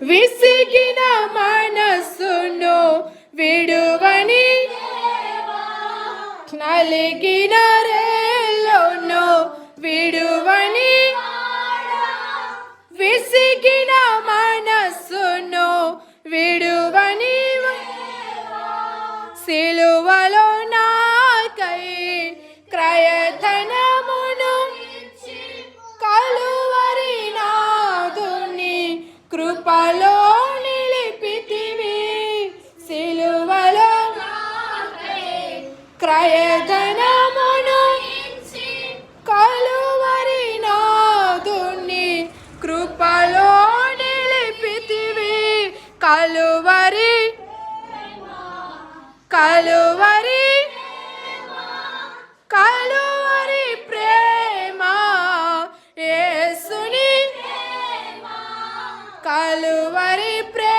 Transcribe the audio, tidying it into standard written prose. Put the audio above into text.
విసిగిన మనస్సును విడువని నలిగిన రేలోను విడువని విసిగిన మనస్సును విడువని సిలువలో నాకై క్రయధనమును కలువరి నాదుని కృపలో నిలిపితివి సిలువలో క్రయధనమును కలువరి నాదుని కృపలో నిలిపితివి కలువరి కలువరి కలువరి ప్రేమ యేసుని కలువరి ప్రేమ